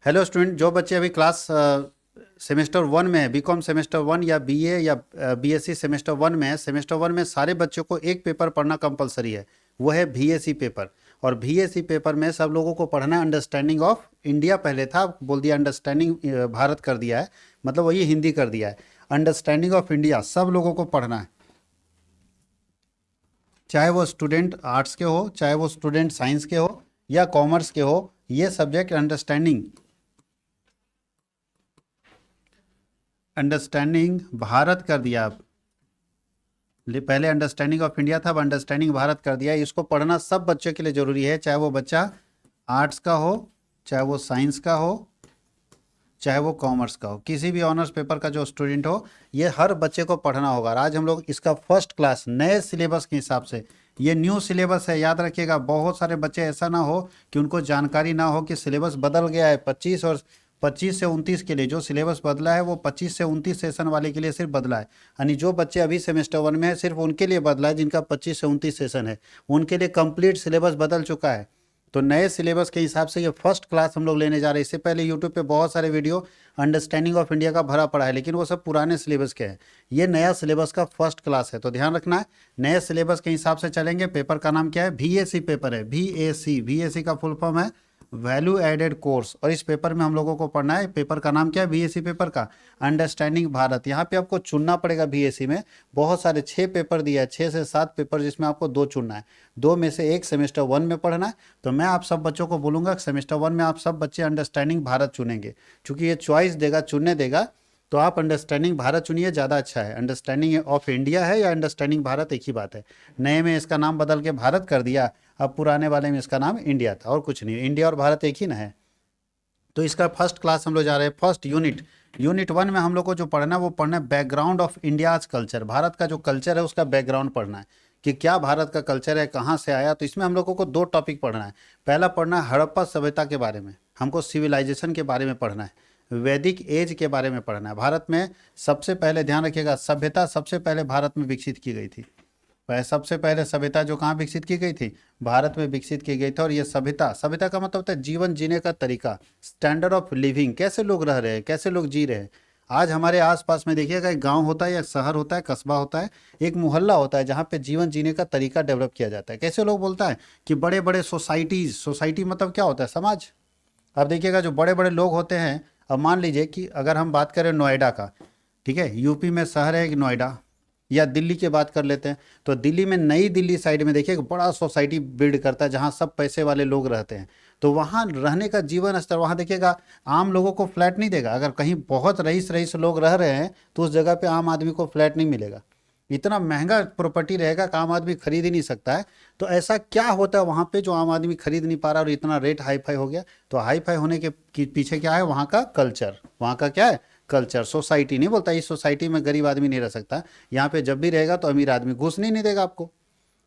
Hello student, जो बच्चे अभी क्लास सेमेस्टर वन में है, बीकॉम सेमेस्टर वन या बीए या बीएससी सेमेस्टर वन में है, सेमेस्टर वन में सारे बच्चों को एक पेपर पढ़ना कंपलसरी है। वो है बीएससी पेपर। और बीएससी पेपर में सब लोगों को पढ़ना है अंडरस्टैंडिंग ऑफ इंडिया। पहले था, बोल दिया अंडरस्टैंडिंग भारत कर दिया है, मतलब वही हिंदी कर दिया है। अंडरस्टैंडिंग ऑफ इंडिया सब लोगों को पढ़ना है, चाहे वो स्टूडेंट आर्ट्स के हो, चाहे वो स्टूडेंट साइंस के हो या कॉमर्स के हो। ये सब्जेक्ट अंडरस्टैंडिंग अंडरस्टैंडिंग भारत कर दिया अब। पहले अंडरस्टैंडिंग ऑफ इंडिया था, अब अंडरस्टैंडिंग भारत कर दिया। इसको पढ़ना सब बच्चों के लिए जरूरी है, चाहे वो बच्चा आर्ट्स का हो, चाहे वो साइंस का हो, चाहे वो कॉमर्स का हो, किसी भी ऑनर्स पेपर का जो स्टूडेंट हो, ये हर बच्चे को पढ़ना होगा। और आज हम लोग इसका फर्स्ट क्लास नए सिलेबस के हिसाब से, ये न्यू सिलेबस है, याद रखिएगा। बहुत सारे बच्चे ऐसा ना हो कि उनको जानकारी ना हो कि सिलेबस बदल गया है। 25 से 29 के लिए जो सिलेबस बदला है वो 25 से 29 सेशन वाले के लिए सिर्फ बदला है। यानी जो बच्चे अभी सेमेस्टर वन में है सिर्फ उनके लिए बदला है, जिनका 25 से 29 सेशन है, उनके लिए कंप्लीट सिलेबस बदल चुका है। तो नए सिलेबस के हिसाब से ये फर्स्ट क्लास हम लोग लेने जा रहे हैं। इससे पहले यूट्यूब पे बहुत सारे वीडियो अंडरस्टैंडिंग ऑफ इंडिया का भरा पड़ा है, लेकिन वो सब पुराने सिलेबस के हैं। ये नया सिलेबस का फर्स्ट क्लास है, तो ध्यान रखना है। नए सिलेबस के हिसाब से चलेंगे। पेपर का नाम क्या है? बीएससी पेपर है, बीएससी। बीएससी का फुल फॉर्म है वैल्यू एडेड कोर्स। और इस पेपर में हम लोगों को पढ़ना है, पेपर का नाम क्या है? बीएससी पेपर का अंडरस्टैंडिंग भारत। यहाँ पे आपको चुनना पड़ेगा। बीएससी में बहुत सारे 6 पेपर दिया है, 6 से 7 पेपर, जिसमें आपको 2 चुनना है। 2 में से एक सेमेस्टर वन में पढ़ना है। तो मैं आप सब बच्चों को बोलूँगा सेमेस्टर वन में आप सब बच्चे अंडरस्टैंडिंग भारत चुनेंगे, क्योंकि ये चॉइस देगा, चुनने देगा। तो आप अंडरस्टैंडिंग भारत चुनिए, ज़्यादा अच्छा है। अंडरस्टैंडिंग ऑफ इंडिया है या अंडरस्टैंडिंग भारत, एक ही बात है। नए में इसका नाम बदल के भारत कर दिया, अब पुराने वाले में इसका नाम इंडिया था, और कुछ नहीं। इंडिया और भारत एक ही ना है। तो इसका फर्स्ट क्लास हम लोग जा रहे हैं। फर्स्ट यूनिट वन में हम लोग को जो पढ़ना है वो पढ़ना है background of India's culture. Bharat का जो कल्चर है उसका बैकग्राउंड पढ़ना है कि क्या भारत का कल्चर है, कहाँ से आया। तो इसमें हम लोगों को 2 टॉपिक पढ़ना है। पहला पढ़ना है हड़प्पा सभ्यता के बारे में, हमको सिविलाइजेशन के बारे में पढ़ना है, वैदिक एज के बारे में पढ़ना है। भारत में सबसे पहले, ध्यान रखिएगा, सभ्यता सबसे पहले भारत में विकसित की गई थी। सबसे पहले सभ्यता जो कहाँ विकसित की गई थी? भारत में विकसित की गई थी। और ये सभ्यता का मतलब होता है जीवन जीने का तरीका, स्टैंडर्ड ऑफ लिविंग, कैसे लोग रह रहे हैं, कैसे लोग जी रहे हैं। आज हमारे आसपास में देखिएगा, एक गांव होता है या शहर होता है, कस्बा होता है, एक मोहल्ला होता है, जहाँ पे जीवन जीने का तरीका डेवलप किया जाता है। कैसे लोग बोलता है कि बड़े बड़े सोसाइटी मतलब क्या होता है? समाज। अब देखिएगा जो बड़े बड़े लोग होते हैं, अब मान लीजिए कि अगर हम बात करें नोएडा का, ठीक है, यूपी में शहर है एक नोएडा, या दिल्ली की बात कर लेते हैं, तो दिल्ली में नई दिल्ली साइड में देखिए एक बड़ा सोसाइटी बिल्ड करता है, जहाँ सब पैसे वाले लोग रहते हैं। तो वहाँ रहने का जीवन स्तर, वहाँ देखिएगा आम लोगों को फ्लैट नहीं देगा। अगर कहीं बहुत रईस लोग रह रहे हैं तो उस जगह पे आम आदमी को फ्लैट नहीं मिलेगा। इतना महंगा प्रॉपर्टी रहेगा कि आम आदमी खरीद ही नहीं सकता है। तो ऐसा क्या होता है वहाँ पे जो आम आदमी खरीद नहीं पा रहा और इतना रेट हाई फाई हो गया? तो हाई फाई होने के पीछे क्या है? वहाँ का कल्चर। वहाँ का क्या है? कल्चर। सोसाइटी नहीं बोलता इस सोसाइटी में गरीब आदमी नहीं रह सकता, यहाँ पे जब भी रहेगा तो अमीर आदमी घुस नहीं देगा आपको,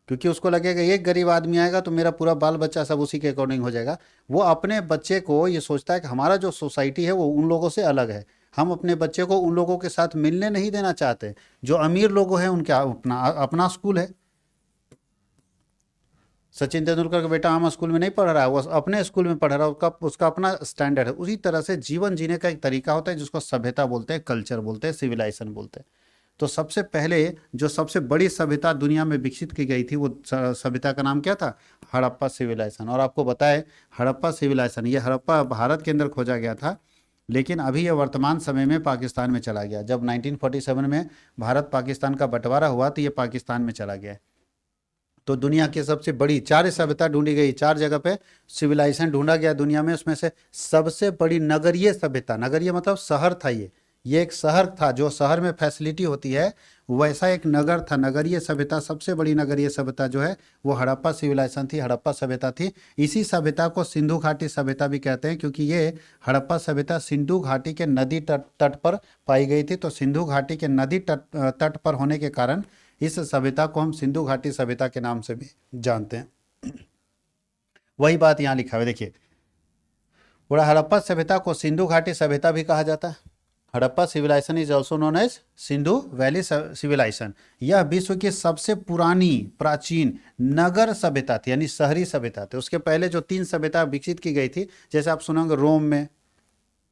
क्योंकि उसको लगेगा एक गरीब आदमी आएगा तो मेरा पूरा बाल बच्चा सब उसी के अकॉर्डिंग हो जाएगा। वो अपने बच्चे को ये सोचता है कि हमारा जो सोसाइटी है वो उन लोगों से अलग है, हम अपने बच्चे को उन लोगों के साथ मिलने नहीं देना चाहते। जो अमीर लोग हैं उनका अपना अपना स्कूल है। सचिन तेंदुलकर का बेटा आम स्कूल में नहीं पढ़ रहा है, वो अपने स्कूल में पढ़ रहा है, उसका अपना स्टैंडर्ड है। उसी तरह से जीवन जीने का एक तरीका होता है जिसको सभ्यता बोलते हैं, कल्चर बोलते हैं, सिविलाइजेशन बोलते हैं। तो सबसे पहले जो सबसे बड़ी सभ्यता दुनिया में विकसित की गई थी वो सभ्यता का नाम क्या था? हड़प्पा सिविलाइजेशन। और आपको बताए हड़प्पा सिविलाइजेशन, ये हड़प्पा भारत के अंदर खोजा गया था, लेकिन अभी ये वर्तमान समय में पाकिस्तान में चला गया। जब 1947 में भारत पाकिस्तान का बंटवारा हुआ तो ये पाकिस्तान में चला गया। तो दुनिया की सबसे बड़ी 4 सभ्यता ढूंढी गई, 4 जगह पे सिविलाइजेशन ढूंढा गया दुनिया में। उसमें से सबसे बड़ी नगरीय सभ्यता, नगरीय मतलब शहर था, ये एक शहर था। जो शहर में फैसिलिटी होती है वैसा एक नगर था, नगरीय सभ्यता। सबसे बड़ी नगरीय सभ्यता जो है वो हड़प्पा सिविलाइजेशन थी, हड़प्पा सभ्यता थी। इसी सभ्यता को सिंधु घाटी सभ्यता भी कहते हैं, क्योंकि ये हड़प्पा सभ्यता सिंधु घाटी के नदी तट पर पाई गई थी। तो सिंधु घाटी के नदी तट पर होने के कारण इस सभ्यता को हम सिंधु घाटी सभ्यता के नाम से भी जानते हैं। वही बात यहाँ लिखा हुआ है, देखिए, पूरा हड़प्पा सभ्यता को सिंधु घाटी सभ्यता भी कहा जाता है। Harappa civilization is also known as Sindhu valley civilization. यह विश्व की सबसे पुरानी प्राचीन नगर सभ्यता थी, यानी शहरी सभ्यता थी। उसके पहले जो 3 सभ्यता विकसित की गई थी, जैसे आप सुनेंगे रोम में,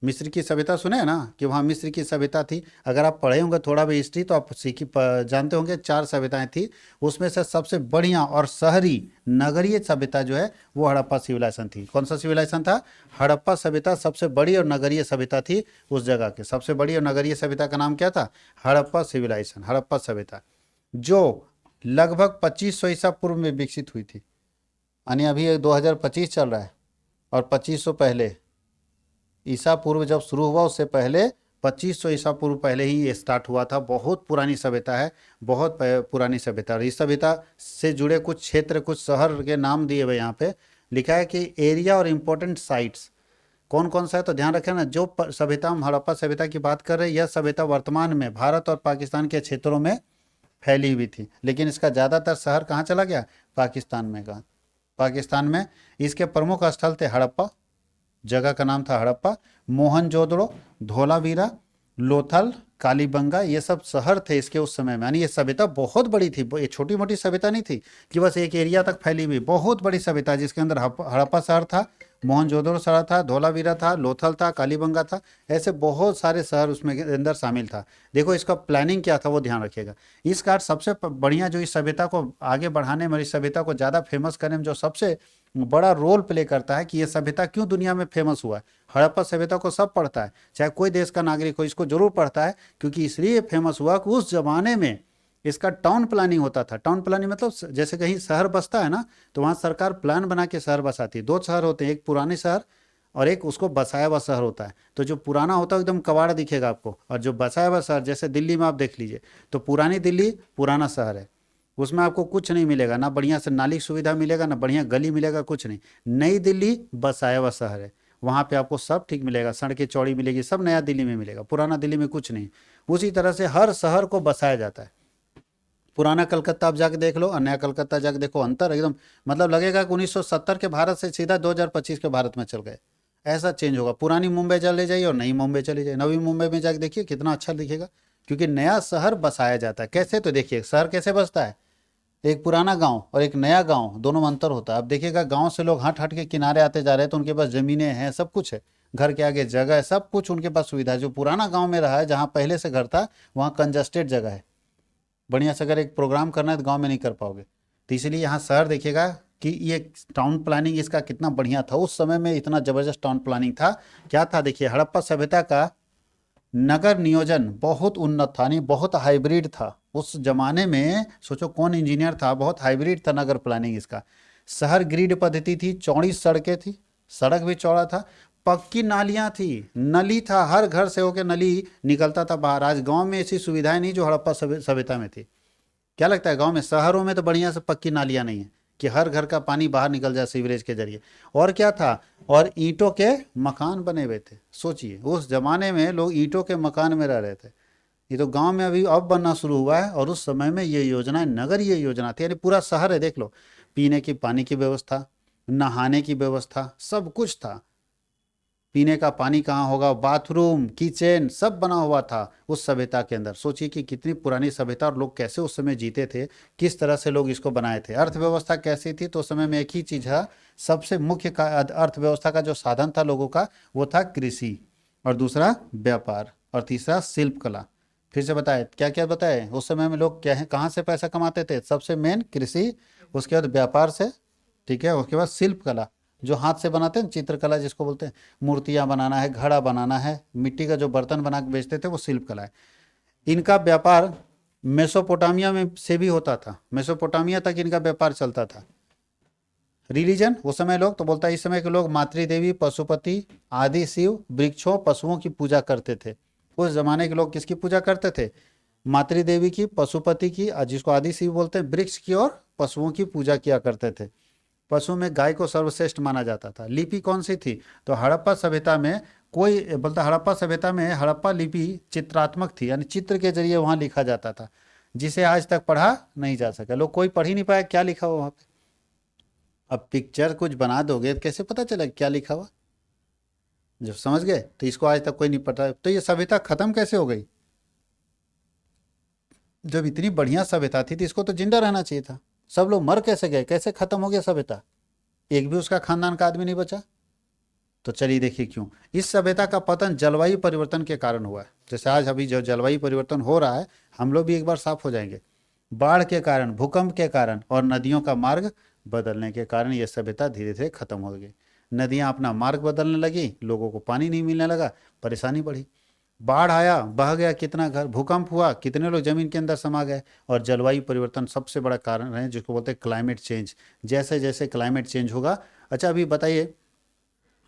मिस्र की सभ्यता सुने हैं ना कि वहाँ मिस्र की सभ्यता थी। अगर आप पढ़े होंगे थोड़ा भी हिस्ट्री तो आप जानते होंगे 4 सभ्यताएं थी। उसमें से सबसे बढ़िया और शहरी नगरीय सभ्यता जो है वो हड़प्पा सिविलाइजेशन थी। कौन सा सिविलाइजेशन था? हड़प्पा सभ्यता सबसे बड़ी और नगरीय सभ्यता थी उस जगह की। सबसे बड़ी और नगरीय सभ्यता का नाम क्या था? हड़प्पा सिविलाइजेशन, हड़प्पा सभ्यता, जो लगभग 2500 ईसा पूर्व में विकसित हुई थी। यानी अभी 2025 चल रहा है और 2500 पहले ईसा पूर्व जब शुरू हुआ उससे पहले 2500 ईसा पूर्व पहले ही ये स्टार्ट हुआ था। बहुत पुरानी सभ्यता है, बहुत पुरानी सभ्यता। और इस सभ्यता से जुड़े कुछ क्षेत्र, कुछ शहर के नाम दिए हुए यहाँ पे लिखा है कि एरिया और इम्पोर्टेंट साइट्स कौन कौन सा है। तो ध्यान रखें ना, जो सभ्यता हम हड़प्पा सभ्यता की बात कर रहे हैं, यह सभ्यता वर्तमान में भारत और पाकिस्तान के क्षेत्रों में फैली हुई थी, लेकिन इसका ज़्यादातर शहर कहाँ चला गया? पाकिस्तान में। कहा पाकिस्तान में। इसके प्रमुख स्थल थे हड़प्पा, जगह का नाम था हड़प्पा, मोहनजोदड़ो, धोलावीरा, लोथल, कालीबंगा, ये सब शहर थे इसके उस समय में। यानी ये सभ्यता बहुत बड़ी थी, ये छोटी मोटी सभ्यता नहीं थी कि बस एक एरिया तक फैली हुई, बहुत बड़ी सभ्यता जिसके अंदर हड़प्पा शहर था, मोहनजोदड़ो शहर था, धोलावीरा था, लोथल था, कालीबंगा था, ऐसे बहुत सारे शहर उसमें अंदर शामिल था। देखो इसका प्लानिंग क्या था वो ध्यान रखिएगा। इस कारण सबसे बढ़िया जो इस सभ्यता को आगे बढ़ाने में, इस सभ्यता को ज़्यादा फेमस करने में जो सबसे बड़ा रोल प्ले करता है कि ये सभ्यता क्यों दुनिया में फेमस हुआ है। हड़प्पा सभ्यता को सब पढ़ता है, चाहे कोई देश का नागरिक हो, इसको जरूर पढ़ता है, क्योंकि इसलिए फेमस हुआ कि उस जमाने में इसका टाउन प्लानिंग होता था। टाउन प्लानिंग मतलब जैसे कहीं शहर बसता है ना, तो वहाँ सरकार प्लान बना के शहर बसाती है। 2 शहर होते हैं, एक पुराने शहर और एक उसको बसाया हुआ शहर होता है। तो जो पुराना होता है एकदम कबाड़ दिखेगा आपको, और जो बसाया हुआ शहर जैसे दिल्ली में आप देख लीजिए, तो पुरानी दिल्ली पुराना शहर है, उसमें आपको कुछ नहीं मिलेगा, ना बढ़िया से नाली सुविधा मिलेगा, ना बढ़िया गली मिलेगा, कुछ नहीं। नई दिल्ली बसाया हुआ शहर है, वहाँ पे आपको सब ठीक मिलेगा, सड़कें चौड़ी मिलेगी, सब नया दिल्ली में मिलेगा, पुराना दिल्ली में कुछ नहीं। उसी तरह से हर शहर को बसाया जाता है। पुराना कलकत्ता आप जाके देख लो और नया कलकत्ता जाके देखो, अंतर एकदम, मतलब लगेगा कि 1970 के भारत से सीधा 2025 के भारत में चल गए, ऐसा चेंज होगा। पुरानी मुंबई चले जाइए और नई मुंबई चली जाइए, नवी मुंबई में जाके देखिए कितना अच्छा दिखेगा, क्योंकि नया शहर बसाया जाता है। कैसे? तो देखिए शहर कैसे बसता है, एक पुराना गांव और एक नया गांव, दोनों में अंतर होता है। अब देखिएगा गांव से लोग हट हट के किनारे आते जा रहे हैं, तो उनके पास जमीनें हैं, सब कुछ है, घर के आगे जगह है, सब कुछ उनके पास सुविधा है। जो पुराना गांव में रहा है, जहाँ पहले से घर था, वहाँ कंजस्टेड जगह है, बढ़िया से अगर एक प्रोग्राम करना है तो गांव में नहीं कर पाओगे। तो इसलिए यहाँ शहर देखिएगा कि ये टाउन प्लानिंग इसका कितना बढ़िया था उस समय में, इतना जबरदस्त टाउन प्लानिंग था। क्या था देखिए, हड़प्पा सभ्यता का नगर नियोजन बहुत उन्नत था, नहीं बहुत हाइब्रिड था उस जमाने में। सोचो कौन इंजीनियर था, बहुत हाइब्रिड था नगर प्लानिंग इसका। शहर ग्रिड पद्धति थी, चौड़ी सड़कें थी, सड़क भी चौड़ा था, पक्की नालियां थी, नली था, हर घर से होकर नली निकलता था बाहर। आज गांव में ऐसी सुविधाएं नहीं जो हड़प्पा सभ्यता में थी। क्या लगता है गांव में? शहरों में तो बढ़िया से पक्की नालियां नहीं है कि हर घर का पानी बाहर निकल जाए सीवरेज के जरिए। और क्या था? और ईंटों के मकान बने हुए थे। सोचिए उस जमाने में लोग ईंटों के मकान में रह रहे थे। ये तो गांव में अभी अब बनना शुरू हुआ है, और उस समय में ये योजना नगर ये योजना थी, यानी पूरा शहर है। देख लो, पीने की पानी की व्यवस्था, नहाने की व्यवस्था, सब कुछ था। पीने का पानी कहाँ होगा, बाथरूम, किचन, सब बना हुआ था उस सभ्यता के अंदर। सोचिए कि कितनी पुरानी सभ्यता और लोग कैसे उस समय जीते थे, किस तरह से लोग इसको बनाए थे। अर्थव्यवस्था कैसी थी? तो उस समय में एक ही चीज़ है, सबसे मुख्य का अर्थव्यवस्था का जो साधन था लोगों का, वो था कृषि, और दूसरा व्यापार, और तीसरा शिल्प कला। फिर से बताए क्या क्या बताए? उस समय में लोग क्या है, कहाँ से पैसा कमाते थे? सबसे मेन कृषि, उसके बाद व्यापार से, ठीक है, उसके बाद शिल्प कला, जो हाथ से बनाते हैं, चित्रकला जिसको बोलते हैं, मूर्तियां बनाना है, घड़ा बनाना है, मिट्टी का जो बर्तन बना के बेचते थे, वो शिल्प कला है। इनका व्यापार मेसोपोटामिया में से भी होता था, मेसोपोटामिया तक इनका व्यापार चलता था। रिलीजन, उस समय लोग तो बोलता है, इस समय के लोग मातृदेवी, पशुपति, आदि शिव, वृक्षों, पशुओं की पूजा करते थे। उस जमाने के लोग किसकी पूजा करते थे? मातृदेवी की, पशुपति की, जिसको आदि शिव बोलते हैं, वृक्ष की, और पशुओं की पूजा किया करते थे। पशु में गाय को सर्वश्रेष्ठ माना जाता था। लिपि कौन सी थी? तो हड़प्पा सभ्यता में, कोई बोलता हड़प्पा सभ्यता में हड़प्पा लिपि चित्रात्मक थी, यानी चित्र के जरिए वहां लिखा जाता था, जिसे आज तक पढ़ा नहीं जा सका। लोग कोई पढ़ ही नहीं पाया क्या लिखा हुआ वहां पे। अब पिक्चर कुछ बना दोगे तो कैसे पता चलेगा क्या लिखा हुआ? जब समझ गए, तो इसको आज तक कोई नहीं पता। तो ये सभ्यता खत्म कैसे हो गई? जब इतनी बढ़िया सभ्यता थी तो इसको तो जिंदा रहना चाहिए था। सब लोग मर कैसे गए, कैसे खत्म हो गया सभ्यता? एक भी उसका खानदान का आदमी नहीं बचा। तो चलिए देखिए क्यों। इस सभ्यता का पतन जलवायु परिवर्तन के कारण हुआ है। जैसे आज अभी जो जलवायु परिवर्तन हो रहा है, हम लोग भी एक बार साफ हो जाएंगे। बाढ़ के कारण, भूकंप के कारण और नदियों का मार्ग बदलने के कारण ये सभ्यता धीरे धीरे खत्म हो गई। नदियां अपना मार्ग बदलने लगी, लोगों को पानी नहीं मिलने लगा, परेशानी बढ़ी। बाढ़ आया, बह गया कितना घर, भूकंप हुआ, कितने लोग जमीन के अंदर समा गए। और जलवायु परिवर्तन सबसे बड़ा कारण है, जिसको बोलते हैं क्लाइमेट चेंज। जैसे जैसे क्लाइमेट चेंज होगा, अच्छा अभी बताइए,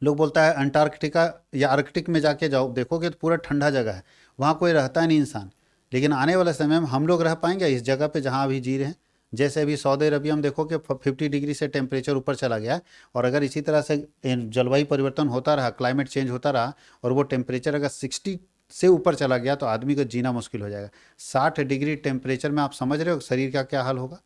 लोग बोलता है अंटार्कटिका या आर्कटिक में जाके जाओ, देखोगे तो पूरा ठंडा जगह है, वहाँ कोई रहता नहीं इंसान। लेकिन आने वाले समय में हम लोग रह पाएंगे इस जगह पे जहाँ अभी जी रहे हैं? जैसे अभी सऊदी अरबिया में देखो कि 50 डिग्री से टेम्परेचर ऊपर चला गया है। और अगर इसी तरह से जलवायु परिवर्तन होता रहा, क्लाइमेट चेंज होता रहा, और वो टेम्परेचर अगर 60 से ऊपर चला गया, तो आदमी को जीना मुश्किल हो जाएगा। 60 डिग्री टेम्परेचर में आप समझ रहे हो शरीर का क्या हाल होगा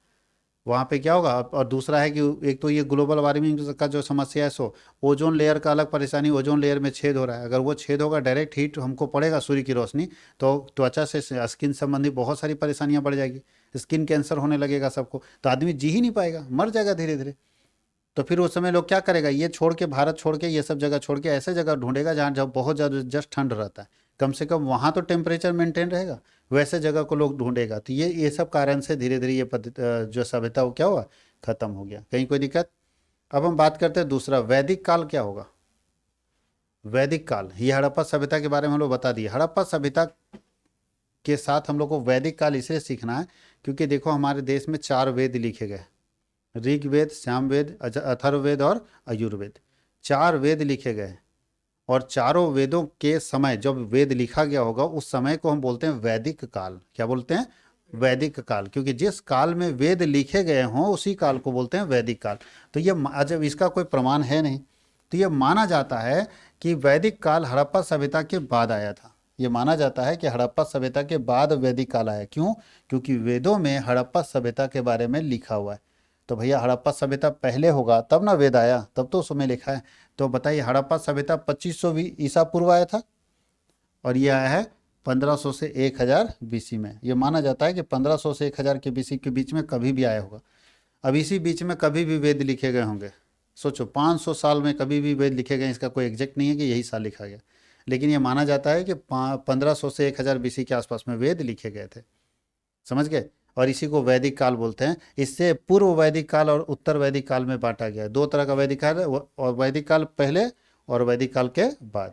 वहाँ पे, क्या होगा। और दूसरा है कि एक तो ये ग्लोबल वार्मिंग का जो समस्या है, सो ओजोन लेयर का अलग परेशानी, ओजोन लेयर में छेद हो रहा है। अगर वो छेद होगा, डायरेक्ट हीट हमको पड़ेगा सूर्य की रोशनी, तो त्वचा से स्किन संबंधी बहुत सारी परेशानियां बढ़ जाएगी, स्किन कैंसर होने लगेगा सबको, तो आदमी जी ही नहीं पाएगा, मर जाएगा धीरे धीरे। तो फिर उस समय लोग क्या करेगा, ये छोड़ के, भारत छोड़ के, ये सब जगह छोड़ के ऐसे जगह ढूंढेगा जहाँ जब बहुत ज़्यादा जस्ट ठंड रहता है, कम से कम वहाँ तो टेम्परेचर मेंटेन रहेगा, वैसे जगह को लोग ढूंढेगा। तो ये सब कारण से धीरे धीरे ये जो सभ्यता वो क्या हुआ, खत्म हो गया। कहीं कोई दिक्कत? अब हम बात करते हैं दूसरा, वैदिक काल क्या होगा। वैदिक काल, ये हड़प्पा सभ्यता के बारे में हम लोग बता दिए। हड़प्पा सभ्यता के साथ हम लोग को वैदिक काल इसलिए सीखना है क्योंकि देखो हमारे देश में 4 वेद लिखे गए, ऋग्वेद, सामवेद, अथर्ववेद और आयुर्वेद। 4 वेद लिखे गए, और चारों वेदों के समय जब वेद लिखा गया होगा, उस समय को हम बोलते हैं वैदिक काल। क्या बोलते हैं? वैदिक काल। क्योंकि जिस काल में वेद लिखे गए हों, उसी काल को बोलते हैं वैदिक काल। तो ये जब इसका कोई प्रमाण है नहीं, तो ये माना जाता है कि वैदिक काल हड़प्पा सभ्यता के बाद आया था। ये माना जाता है कि हड़प्पा सभ्यता के बाद वैदिक काल आया। क्यों? क्योंकि वेदों में हड़प्पा सभ्यता के बारे में लिखा हुआ है। तो भैया हड़प्पा सभ्यता पहले होगा तब ना वेद आया, तब तो उसमें लिखा है। तो बताइए, हड़प्पा सभ्यता 2500 ईसा पूर्व आया था, और ये आया है 1500 से 1000 बीसी में। ये माना जाता है कि 1500 से 1000 के बीसी के बीच में कभी भी आया होगा। अब इसी बीच में कभी भी वेद लिखे गए होंगे। सोचो, 500 साल में कभी भी वेद लिखे गए, इसका कोई एग्जैक्ट नहीं है कि यही साल लिखा गया, लेकिन ये माना जाता है कि 1500 से 1000 बीसी के आसपास में वेद लिखे गए थे। समझ गए? और इसी को वैदिक काल बोलते हैं। इससे पूर्व वैदिक काल और उत्तर वैदिक काल में बांटा गया है। 2 तरह का वैदिक काल है, और वैदिक काल पहले और वैदिक काल के बाद।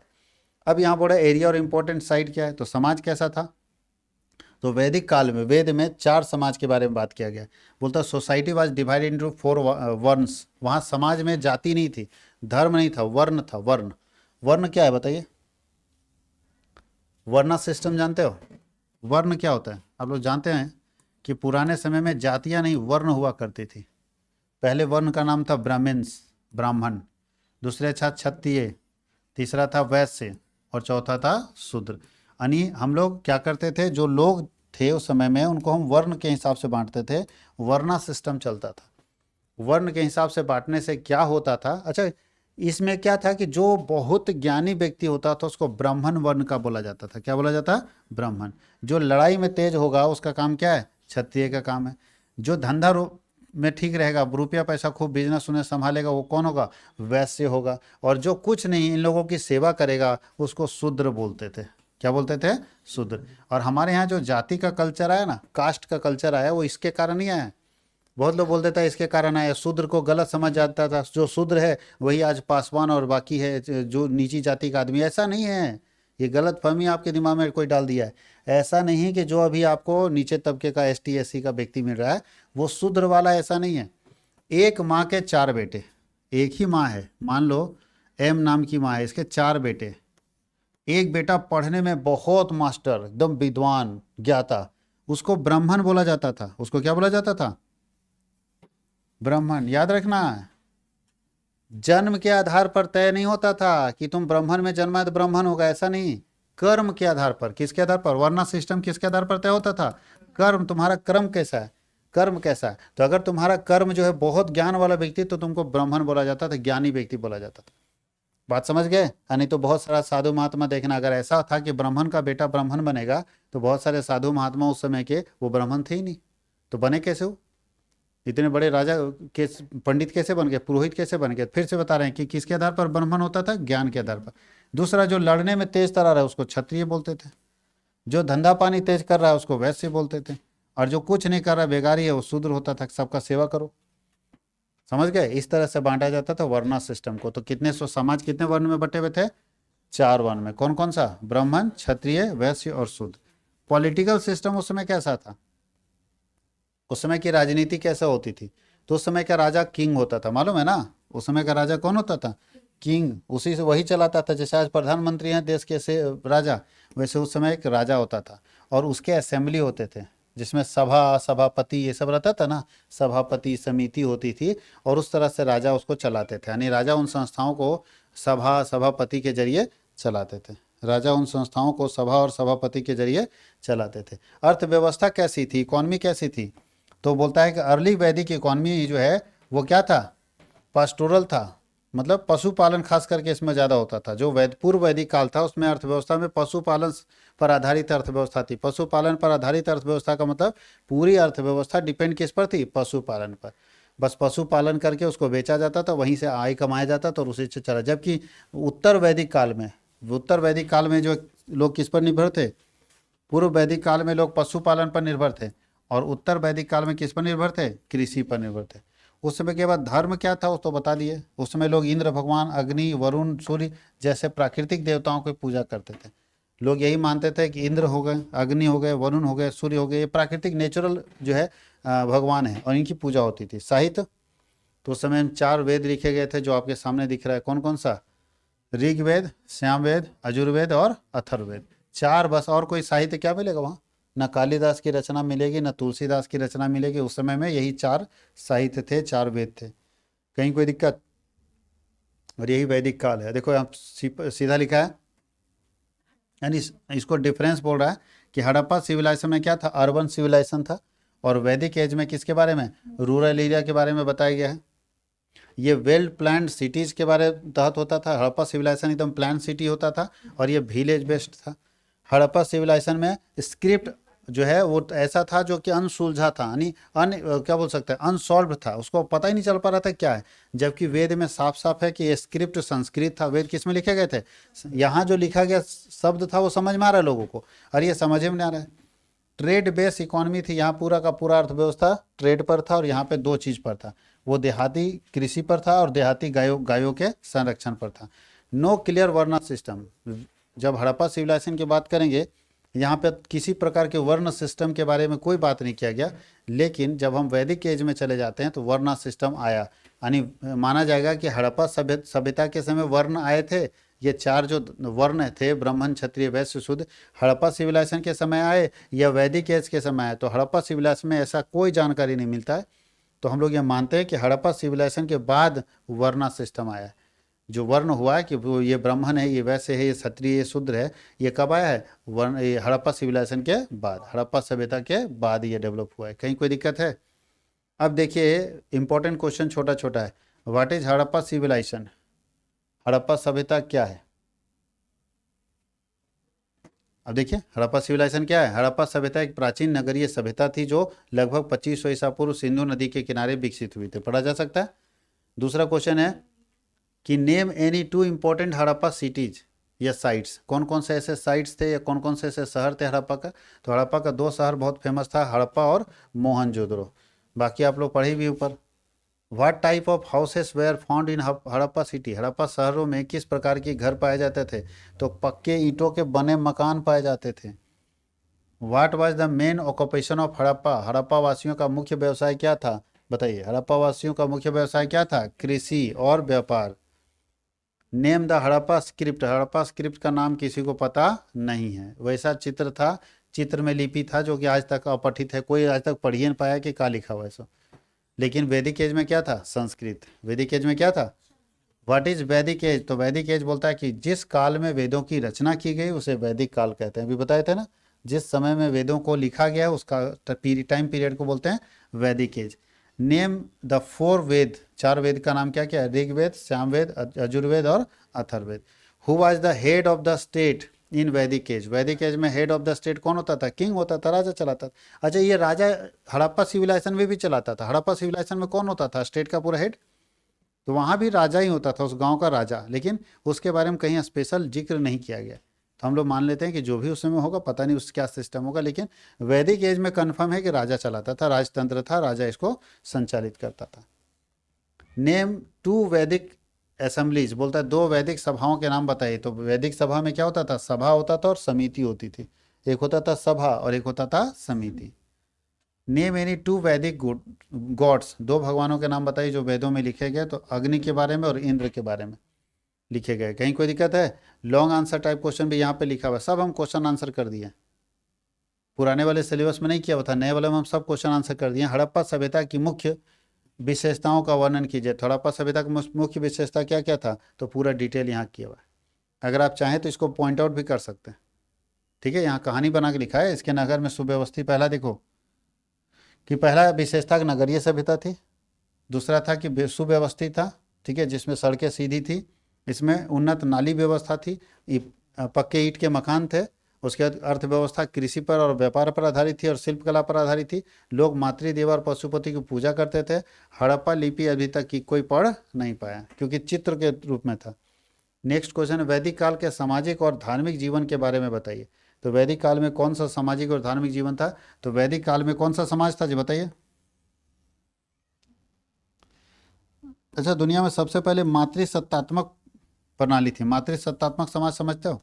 अब यहाँ बोला एरिया और इम्पोर्टेंट साइट क्या है, तो समाज कैसा था। तो वैदिक काल में वेद में 4 समाज के बारे में बात किया गया। बोलता society was divided into 4 varnas. वहाँ समाज में जाति नहीं थी, धर्म नहीं था, वर्ण था। वर्ण, वर्ण क्या है बताइए? वर्णा सिस्टम जानते हो? वर्ण क्या होता है आप लोग जानते हैं कि पुराने समय में जातियां नहीं, वर्ण हुआ करती थी। पहले वर्ण का नाम था ब्राह्मण्स, ब्राह्मण। दूसरे था क्षत्रिय, तीसरा था वैश्य, और चौथा था शूद्र। यानी हम लोग क्या करते थे, जो लोग थे उस समय में, उनको हम वर्ण के हिसाब से बांटते थे। वर्णा सिस्टम चलता था। वर्ण के हिसाब से बांटने से क्या होता था, अच्छा इसमें क्या था कि जो बहुत ज्ञानी व्यक्ति होता था उसको ब्राह्मण वर्ण का बोला जाता था। क्या बोला जाता? ब्राह्मण। जो लड़ाई में तेज होगा उसका काम क्या है? क्षत्रिय का काम है। जो धंधा में ठीक रहेगा, रुपया पैसा खूब बिजनेस उन्हें संभालेगा, वो कौन होगा? वैश्य होगा। और जो कुछ नहीं इन लोगों की सेवा करेगा उसको शूद्र बोलते थे। क्या बोलते थे? शूद्र। और हमारे यहाँ जो जाति का कल्चर आया ना, कास्ट का कल्चर आया, वो इसके कारण ही आया। बहुत लोग बोल देता है इसके कारण आया। शूद्र को गलत समझ जाता था, जो शूद्र है वही आज पासवान और बाकी है जो नीची जाति का आदमी। ऐसा नहीं है, ये गलत फहमी आपके दिमाग में कोई डाल दिया है। ऐसा नहीं है कि जो अभी आपको नीचे तबके का ST SC का व्यक्ति मिल रहा है वो शूद्र वाला, ऐसा नहीं है। एक माँ के 4 बेटे, एक ही माँ है, मान लो M नाम की माँ है, इसके 4 बेटे। एक बेटा पढ़ने में बहुत मास्टर, एकदम विद्वान ज्ञाता, उसको ब्राह्मण बोला जाता था। उसको क्या बोला जाता था? ब्राह्मण। याद रखना, जन्म के आधार पर तय नहीं होता था कि तुम ब्राह्मण में जन्मा तो ब्राह्मण होगा, ऐसा नहीं। कर्म के आधार पर। किसके आधार पर? वर्णा सिस्टम किसके आधार पर तय होता था? कर्म। तुम्हारा कर्म कैसा है, कर्म कैसा है। तो अगर तुम्हारा कर्म जो है बहुत ज्ञान वाला व्यक्ति, तो तुमको ब्राह्मण बोला जाता था, ज्ञानी व्यक्ति बोला जाता था। बात समझ गए? नहीं तो बहुत सारा साधु महात्मा देखना, अगर ऐसा था कि ब्राह्मण का बेटा ब्राह्मण बनेगा, तो बहुत सारे साधु महात्मा उस समय के वो ब्राह्मण थे ही नहीं, तो बने कैसे हो? इतने बड़े राजा के पंडित कैसे बन गए, पुरोहित कैसे बन गए? फिर से बता रहे हैं कि किसके आधार पर ब्राह्मण होता था, ज्ञान के आधार पर। दूसरा, जो लड़ने में तेज तरार है उसको क्षत्रिय बोलते थे, जो धंधा पानी तेज कर रहा है उसको वैश्य बोलते थे, और जो कुछ नहीं कर रहा बेगारी है वो शूद्र होता था, सबका सेवा करो। समझ गए? इस तरह से बांटा जाता था वर्णा सिस्टम को। तो कितने समाज कितने वर्ण में बटे हुए थे? 4 वर्ण में। कौन कौन सा? ब्राह्मण, क्षत्रिय, वैश्य और शूद्र। पॉलिटिकल सिस्टम उस समय कैसा था? उस समय की राजनीति कैसे होती थी? तो उस समय का राजा किंग होता था, मालूम है ना? उस समय का राजा कौन होता था? किंग। उसी से वही चलाता था। जैसे आज प्रधानमंत्री हैं देश के से राजा, वैसे उस समय एक राजा होता था, और उसके असेंबली होते थे जिसमें सभा, सभापति, ये सब रहता था ना, सभापति समिति होती थी, और उस तरह से राजा उसको चलाते थे। यानी राजा उन संस्थाओं को सभा, सभापति के जरिए चलाते थे। राजा उन संस्थाओं को सभा और सभापति के जरिए चलाते थे। अर्थव्यवस्था कैसी थी, इकॉनमी कैसी थी? तो बोलता है कि अर्ली वैदिक इकॉनमी जो है वो क्या था? पास्टोरल था, मतलब पशुपालन खास करके इसमें ज़्यादा होता था। जो पूर्व वैदिक काल था उसमें अर्थव्यवस्था में पशुपालन पर आधारित अर्थव्यवस्था थी। पशुपालन पर आधारित अर्थव्यवस्था का मतलब पूरी अर्थव्यवस्था डिपेंड किस पर थी? पशुपालन पर। बस पशुपालन करके उसको बेचा जाता था, वहीं से आय कमाया जाता था और उसी से चला। जबकि उत्तर वैदिक काल में जो लोग किस पर निर्भर थे? पूर्व वैदिक काल में लोग पशुपालन पर निर्भर थे, और उत्तर वैदिक काल में किस पर निर्भर थे? कृषि पर निर्भर थे। उस समय के बाद धर्म क्या था उस तो बता दिए। उस समय लोग इंद्र भगवान, अग्नि, वरुण, सूर्य जैसे प्राकृतिक देवताओं की पूजा करते थे। लोग यही मानते थे कि इंद्र हो गए, अग्नि हो गए, वरुण हो गए, सूर्य हो गए, ये प्राकृतिक नेचुरल जो है भगवान है, और इनकी पूजा होती थी। साहित्य, तो उस समय 4 वेद लिखे गए थे जो आपके सामने दिख रहा है। कौन कौन सा? ऋग्वेद, श्यामवेद, यजुर्वेद और अथर्ववेद। 4 बस। और कोई साहित्य क्या मिलेगा वहाँ? न कालिदास की रचना मिलेगी, न तुलसीदास की रचना मिलेगी। उस समय में यही 4 साहित्य थे, 4 वेद थे। कहीं कोई दिक्कत? और यही वैदिक काल है। देखो यहाँ सीधा लिखा है, यानी इसको डिफरेंस बोल रहा है कि हड़प्पा सिविलाइजेशन में क्या था? अर्बन सिविलाइजेशन था, और वैदिक एज में किसके बारे में? रूरल एरिया के बारे में बताया गया है। ये वेल प्लान्ड सिटीज़ के बारे तहत होता था। हड़प्पा सिविलाइजेशन एकदम प्लान सिटी होता था, और ये विलेज बेस्ड था। हड़प्पा सिविलाइजेशन में स्क्रिप्ट जो है वो ऐसा था जो कि अनसुलझा था, यानी क्या बोल सकते हैं, अनसॉल्व था, उसको पता ही नहीं चल पा रहा था क्या है। जबकि वेद में साफ साफ है कि ये स्क्रिप्ट संस्कृत था। वेद किस में लिखे गए थे? यहाँ जो लिखा गया शब्द था वो समझ में आ रहा है लोगों को, और ये समझ में नहीं आ रहा है। ट्रेड बेस्ड इकोनॉमी थी यहाँ, पूरा का पूरा अर्थव्यवस्था ट्रेड पर था, और यहाँ पे 2 चीज़ पर था, वो देहाती कृषि पर था और देहाती गायों के संरक्षण पर था। नो क्लियर वर्ण सिस्टम। जब हड़प्पा सिविलाइजेशन की बात करेंगे यहाँ पे किसी प्रकार के वर्ण सिस्टम के बारे में कोई बात नहीं किया गया। लेकिन जब हम वैदिक एज में चले जाते हैं तो वर्ण सिस्टम आया, यानी माना जाएगा कि हड़प्पा सभ्यता के समय वर्ण आए थे। ये 4 जो वर्ण थे, ब्राह्मण, क्षत्रिय, वैश्य, शूद्र, हड़प्पा सिविलाइजेशन के समय आए या वैदिक एज के समय आए। तो हड़प्पा सिविलाइजेशन में ऐसा कोई जानकारी नहीं मिलता है। तो हम लोग ये मानते हैं कि हड़प्पा सिविलाइजेशन के बाद वर्णा सिस्टम आया है। जो वर्ण हुआ है कि वो ये ब्राह्मण है, ये वैश्य है, ये क्षत्रिय, ये शूद्र है, ये कब आया है? वर्ण, ये हड़प्पा सिविलाइजेशन के बाद, हड़प्पा सभ्यता के बाद ये डेवलप हुआ है। कहीं कोई दिक्कत है? अब देखिए इंपॉर्टेंट क्वेश्चन छोटा छोटा है। What is Harappa civilization? Harappa सभ्यता क्या है? अब देखिए हड़प्पा सिविलाइजेशन क्या है। हड़प्पा सभ्यता एक प्राचीन नगरीय सभ्यता थी जो लगभग 2500 ईसा पूर्व सिंधु नदी के किनारे विकसित हुई थी। पढ़ा जा सकता है। दूसरा क्वेश्चन है कि name any 2 important Harappa cities या साइट्स। कौन कौन से ऐसे साइट्स थे या कौन कौन से ऐसे शहर थे हड़प्पा का? तो हड़प्पा का 2 शहर बहुत फेमस था, हड़प्पा और मोहनजोदड़ो। बाकी आप लोग पढ़े भी ऊपर। What type of houses were found in Harappa city? Harappa शहरों में किस प्रकार के घर पाए जाते थे? तो पक्के ईंटों के बने मकान पाए जाते थे। What was the main occupation of Harappa? Harappa वासियों का मुख्य व्यवसाय क्या था? बताइए, हड़प्पा वासियों का मुख्य व्यवसाय क्या था? कृषि और व्यापार। Name the Harappa script. Harappa script का नाम किसी को पता नहीं है। वैसा चित्र था, चित्र में लिपि था जो कि आज तक अपठित है, कोई आज तक पढ़ ही नहीं पाया कि क्या लिखा हुआ है सो। लेकिन वैदिक एज में क्या था? संस्कृत। वैदिक एज में क्या था? व्हाट इज वैदिक एज? तो वैदिक एज बोलता है कि जिस काल में वेदों की रचना की गई उसे वैदिक काल कहते हैं। अभी बताए थे ना, जिस समय में वेदों को लिखा गया उसका टाइम पीरियड को बोलते हैं Vedic age. Name the 4 Veda. 4 Veda का नाम क्या क्या है? ऋग्वेद, सामवेद, यजुर्वेद और Atharvaveda. Who was the head of the state? In Vedic age. वैदिक एज में हेड ऑफ द स्टेट कौन होता था? किंग होता था, राजा चलाता था। अच्छा, ये राजा हड़प्पा सिविलाइजेशन में भी चलाता था। हड़प्पा सिविलाइजेशन में कौन होता था स्टेट का पूरा हेड? तो वहाँ भी राजा ही होता था, उस गांव का राजा, लेकिन उसके बारे में कहीं स्पेशल जिक्र नहीं किया गया। तो हम लोग मान लेते हैं कि जो भी उस समय होगा, पता नहीं उस क्या सिस्टम होगा, लेकिन वैदिक एज में कन्फर्म है कि राजा चलाता था, राजतंत्र था, राजा इसको संचालित करता था। नेम टू वैदिक असेंबलीज, बोलता है दो वैदिक सभाओं के नाम बताइए। तो वैदिक सभा में क्या होता था? सभा होता था और समिति होती थी। एक होता था सभा और एक होता था समिति। नेम एनी टू वैदिक गॉड्स, दो भगवानों के नाम बताइए जो वेदों में लिखे गए। तो अग्नि के बारे में और इंद्र के बारे में लिखे गए। कहीं कोई दिक्कत है? लॉन्ग आंसर टाइप क्वेश्चन भी यहाँ पे लिखा हुआ है, सब हम क्वेश्चन आंसर कर दिए। पुराने वाले सिलेबस में नहीं किया हुआ था, नए वाले में हम सब क्वेश्चन आंसर कर दिए। हड़प्पा सभ्यता की मुख्य विशेषताओं का वर्णन कीजिए। तो हड़प्पा सभ्यता की मुख्य विशेषता क्या क्या था? तो पूरा डिटेल यहाँ किया हुआ है। अगर आप चाहें तो इसको पॉइंट आउट भी कर सकते हैं। ठीक है, यहाँ कहानी बना के लिखा है। इसके नगर में सुव्यवस्थित, पहला देखो कि पहला विशेषता नगरीय सभ्यता थी। दूसरा था कि सुव्यवस्थित था, ठीक है, जिसमें सड़कें सीधी थी। इसमें उन्नत नाली व्यवस्था थी, पक्के ईंट के मकान थे। उसके बाद अर्थव्यवस्था कृषि पर और व्यापार पर आधारित थी और शिल्पकला पर आधारित थी। लोग मातृदेव और पशुपति की पूजा करते थे। हड़प्पा लिपि अभी तक की कोई पढ़ नहीं पाया क्योंकि चित्र के रूप में था। नेक्स्ट क्वेश्चन, वैदिक काल के सामाजिक और धार्मिक जीवन के बारे में बताइए। तो वैदिक काल में कौन सा सामाजिक और धार्मिक जीवन था? तो वैदिक काल में कौन सा समाज था जी बताइए? अच्छा, दुनिया में सबसे पहले मातृसत्तात्मक प्रणाली थी। मातृसत्तात्मक समाज समझते हो?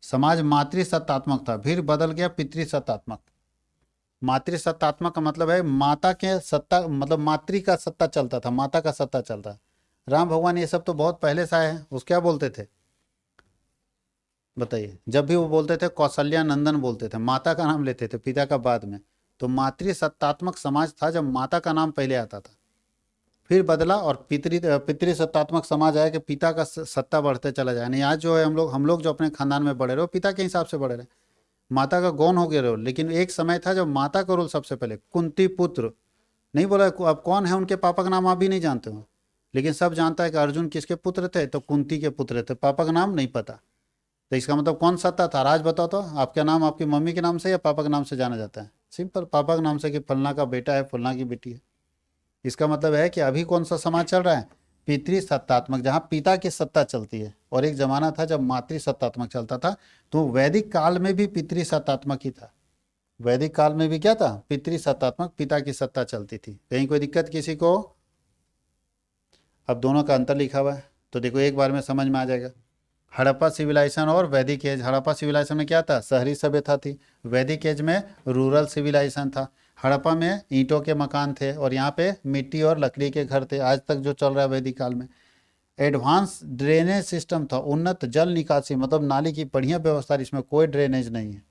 समाज मातृसत्तात्मक था, फिर बदल गया पितृसत्तात्मक। मातृसत्तात्मक का मतलब है माता के सत्ता, मतलब मातृ का सत्ता चलता था, माता का सत्ता चलता। राम भगवान ये सब तो बहुत पहले से आए हैं। उस क्या बोलते थे बताइए? जब भी वो बोलते थे कौशल्या नंदन बोलते थे, माता का नाम लेते थे, पिता का बाद में। तो मातृसत्तात्मक समाज था जब माता का नाम पहले आता था, फिर बदला और पितृसत्तात्मक समाज आया कि पिता का सत्ता बढ़ते चला जाए। नहीं, आज जो है हम लोग जो अपने खानदान में बढ़े रहे हो, पिता के हिसाब से बढ़े रहे, माता का गौन हो गए रहो। लेकिन एक समय था जब माता का रोल सबसे पहले, कुंती पुत्र नहीं बोला। अब कौन है उनके पापा का नाम आप भी नहीं जानते हो, लेकिन सब जानता है कि अर्जुन किसके पुत्र थे? तो कुंती के पुत्र थे। पापा का नाम नहीं पता, तो इसका मतलब कौन सत्ता था? राज बताओ तो, आपका नाम आपकी मम्मी के नाम से या पापा के नाम से जाना जाता है? सिंपल, पापा के नाम से कि फलना का बेटा है, फलना की बेटी है। इसका मतलब है कि अभी कौन सा समाज चल रहा है? पितृसत्तात्मक, जहाँ पिता की सत्ता चलती है। और एक जमाना था जब मातृसत्तात्मक चलता था। तो वैदिक काल में भी पितृसत्तात्मक ही था। वैदिक काल में भी क्या था? पितृसत्तात्मक, पिता की सत्ता चलती थी। कहीं कोई दिक्कत किसी को? अब दोनों का अंतर लिखा हुआ है तो देखो, एक बार में समझ में आ जाएगा। हड़प्पा सिविलाइजेशन और वैदिक एज। हड़प्पा सिविलाइजेशन में क्या था? शहरी सभ्यता थी। वैदिक एज में रूरल सिविलाइजेशन था। हड़प्पा में ईंटों के मकान थे और यहाँ पे मिट्टी और लकड़ी के घर थे, आज तक जो चल रहा है वैदिक काल में। एडवांस ड्रेनेज सिस्टम था, उन्नत जल निकासी, मतलब नाली की बढ़िया व्यवस्था, इसमें कोई ड्रेनेज नहीं है।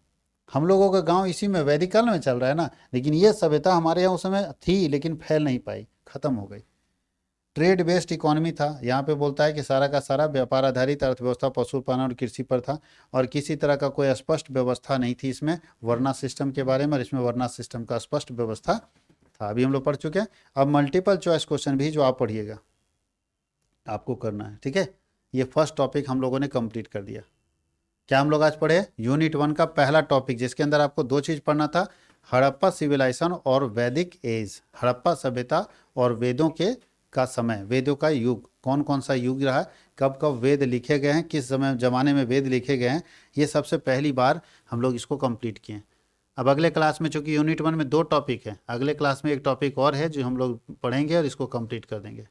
हम लोगों का गांव इसी में वैदिक काल में चल रहा है ना, लेकिन ये सभ्यता हमारे यहाँ उस समय थी लेकिन फैल नहीं पाई, खत्म हो गई। ट्रेड बेस्ड इकोनॉमी था। यहाँ पे बोलता है कि सारा का सारा व्यापार आधारित अर्थव्यवस्था पशुपालन और कृषि पर था और किसी तरह का कोई स्पष्ट व्यवस्था नहीं थी इसमें वर्ना सिस्टम के बारे में, और इसमें वर्ना सिस्टम का स्पष्ट व्यवस्था था। अभी हम लोग पढ़ चुके हैं। अब मल्टीपल चॉइस क्वेश्चन भी जो आप पढ़िएगा आपको करना है, ठीक है। ये फर्स्ट टॉपिक हम लोगों ने कंप्लीट कर दिया। क्या हम लोग आज पढ़े? यूनिट 1 का पहला टॉपिक, जिसके अंदर आपको दो चीज़ पढ़ना था, हड़प्पा सिविलाइजेशन और वैदिक एज। हड़प्पा सभ्यता और वेदों के का समय, वेदों का युग, कौन कौन सा युग रहा, कब कब वेद लिखे गए हैं, किस समय जमाने में वेद लिखे गए हैं, ये सबसे पहली बार हम लोग इसको कंप्लीट किए। अब अगले क्लास में, चूंकि यूनिट 1 में दो टॉपिक है, अगले क्लास में एक टॉपिक और है जो हम लोग पढ़ेंगे और इसको कंप्लीट कर देंगे।